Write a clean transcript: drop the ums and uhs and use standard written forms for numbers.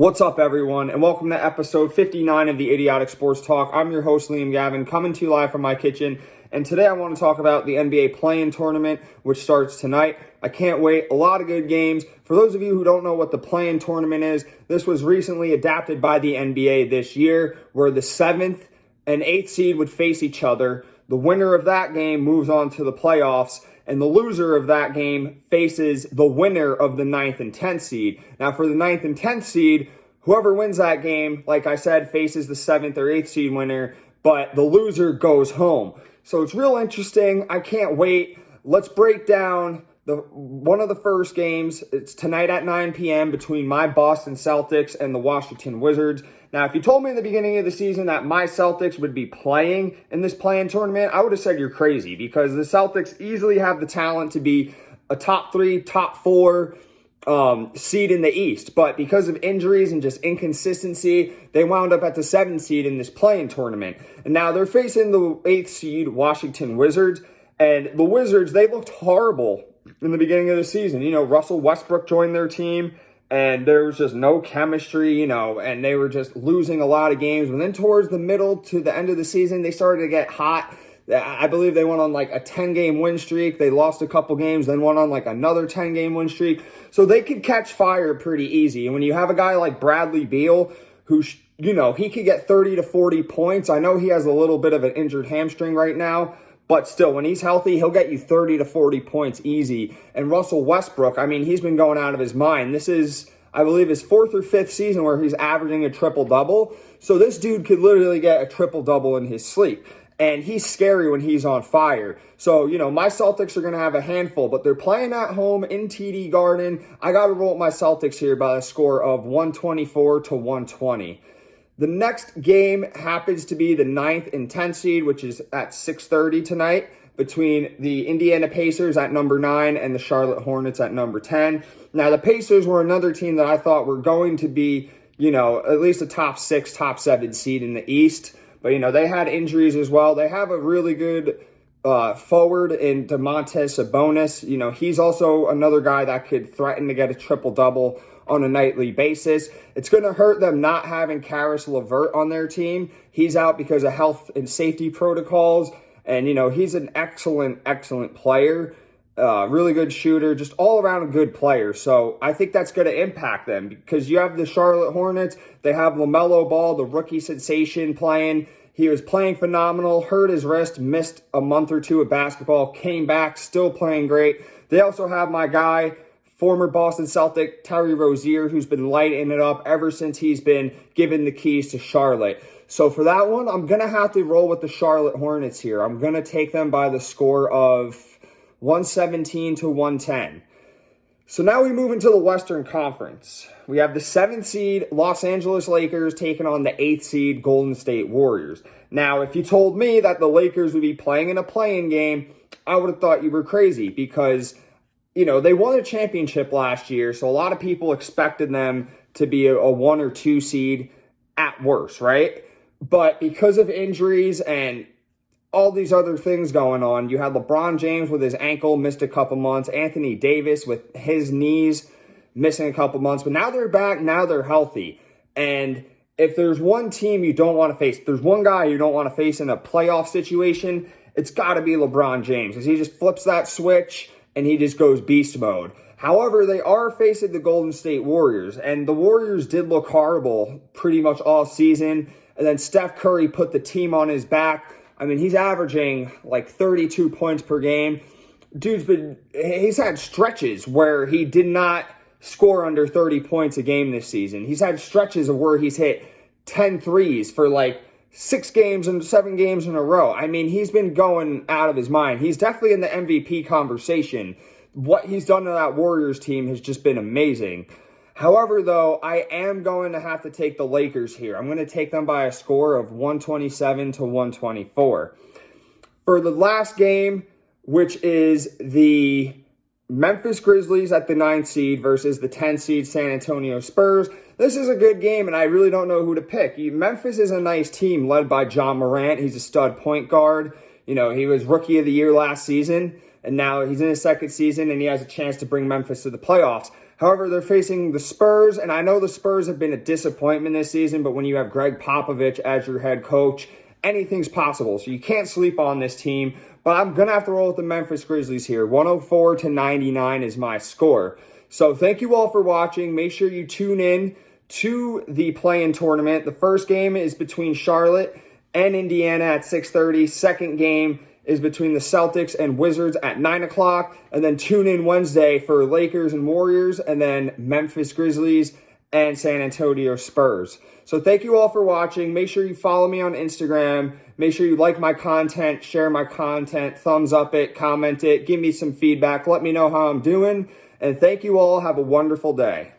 What's up, everyone, and welcome to episode 59 of the Idiotic Sports Talk. I'm your host, Liam Gavin, coming to you live from my kitchen, and today I want to talk about the NBA play-in tournament, which starts tonight. I can't wait. A lot of good games. For those of you who don't know what the play-in tournament is, this was recently adapted by the NBA this year, where the 7th and 8th seed would face each other. The winner of that game moves on to the playoffs, and the loser of that game faces the winner of the 9th and 10th seed. Now, for the 9th and 10th seed, whoever wins that game, like I said, faces the 7th or 8th seed winner, but the loser goes home. So it's real interesting. I can't wait. Let's break down one of the first games. It's tonight at 9 p.m. between my Boston Celtics and the Washington Wizards. Now, if you told me in the beginning of the season that my Celtics would be playing in this play-in tournament, I would have said you're crazy, because the Celtics easily have the talent to be a top 3, top 4 seed in the East. But because of injuries and just inconsistency, they wound up at the 7th seed in this play-in tournament. And now they're facing the 8th seed Washington Wizards. And the Wizards, they looked horrible in the beginning of the season. You know, Russell Westbrook joined their team, and there was just no chemistry, and they were just losing a lot of games. And then towards the middle to the end of the season, they started to get hot. I believe they went on like a 10-game win streak. They lost a couple games, then went on like another 10-game win streak. So they could catch fire pretty easy. And when you have a guy like Bradley Beal, who, he could get 30 to 40 points. I know he has a little bit of an injured hamstring right now, but still, when he's healthy, he'll get you 30 to 40 points easy. And Russell Westbrook, he's been going out of his mind. This is, I believe, his 4th or 5th season where he's averaging a triple-double. So this dude could literally get a triple-double in his sleep. And he's scary when he's on fire. So, my Celtics are going to have a handful, but they're playing at home in TD Garden. I got to roll with my Celtics here by a score of 124 to 120. The next game happens to be the 9th and 10th seed, which is at 6:30 tonight, between the Indiana Pacers at number 9 and the Charlotte Hornets at number 10. Now, the Pacers were another team that I thought were going to be, at least a top 6, top 7 seed in the East. But, they had injuries as well. They have a really good forward in Domantas Sabonis. He's also another guy that could threaten to get a triple-double on a nightly basis. It's going to hurt them not having Karis LeVert on their team. He's out because of health and safety protocols. And, he's an excellent, excellent player. Really good shooter, just all around a good player. So I think that's going to impact them, because you have the Charlotte Hornets. They have LaMelo Ball, the rookie sensation, playing. He was playing phenomenal, hurt his wrist, missed a month or two of basketball, came back, still playing great. They also have my guy, former Boston Celtic, Terry Rozier, who's been lighting it up ever since he's been given the keys to Charlotte. So for that one, I'm going to have to roll with the Charlotte Hornets here. I'm going to take them by the score of 117 to 110. So now we move into the Western Conference. We have the 7th seed Los Angeles Lakers taking on the 8th seed Golden State Warriors. Now, if you told me that the Lakers would be playing in a play-in game, I would have thought you were crazy, because they won a championship last year, so a lot of people expected them to be a 1 or 2 seed at worst, right? But because of injuries and all these other things going on, you had LeBron James with his ankle, missed a couple months. Anthony Davis with his knees, missing a couple months. But now they're back, now they're healthy. And if there's one team you don't want to face, there's one guy you don't want to face in a playoff situation, it's got to be LeBron James, because he just flips that switch and he just goes beast mode. However, they are facing the Golden State Warriors, and the Warriors did look horrible pretty much all season. And then Steph Curry put the team on his back. He's averaging like 32 points per game. He's had stretches where he did not score under 30 points a game this season. He's had stretches of where he's hit 10 threes for like 6 games and 7 games in a row. He's been going out of his mind. He's definitely in the MVP conversation. What he's done to that Warriors team has just been amazing. However, though, I am going to have to take the Lakers here. I'm going to take them by a score of 127 to 124. For the last game, which is the Memphis Grizzlies at the 9th seed versus the 10th seed San Antonio Spurs. This is a good game, and I really don't know who to pick. Memphis is a nice team led by John Morant. He's a stud point guard. He was Rookie of the Year last season, and now he's in his 2nd season, and he has a chance to bring Memphis to the playoffs. However, they're facing the Spurs, and I know the Spurs have been a disappointment this season, but when you have Greg Popovich as your head coach, anything's possible. So you can't sleep on this team, but I'm going to have to roll with the Memphis Grizzlies here. 104-99 is my score. So thank you all for watching. Make sure you tune in to the play-in tournament. The first game is between Charlotte and Indiana at 6:30. Second game is between the Celtics and Wizards at 9 o'clock. And then tune in Wednesday for Lakers and Warriors, and then Memphis Grizzlies and San Antonio Spurs. So thank you all for watching. Make sure you follow me on Instagram. Make sure you like my content, share my content, thumbs up it, comment it, give me some feedback. Let me know how I'm doing. And thank you all. Have a wonderful day.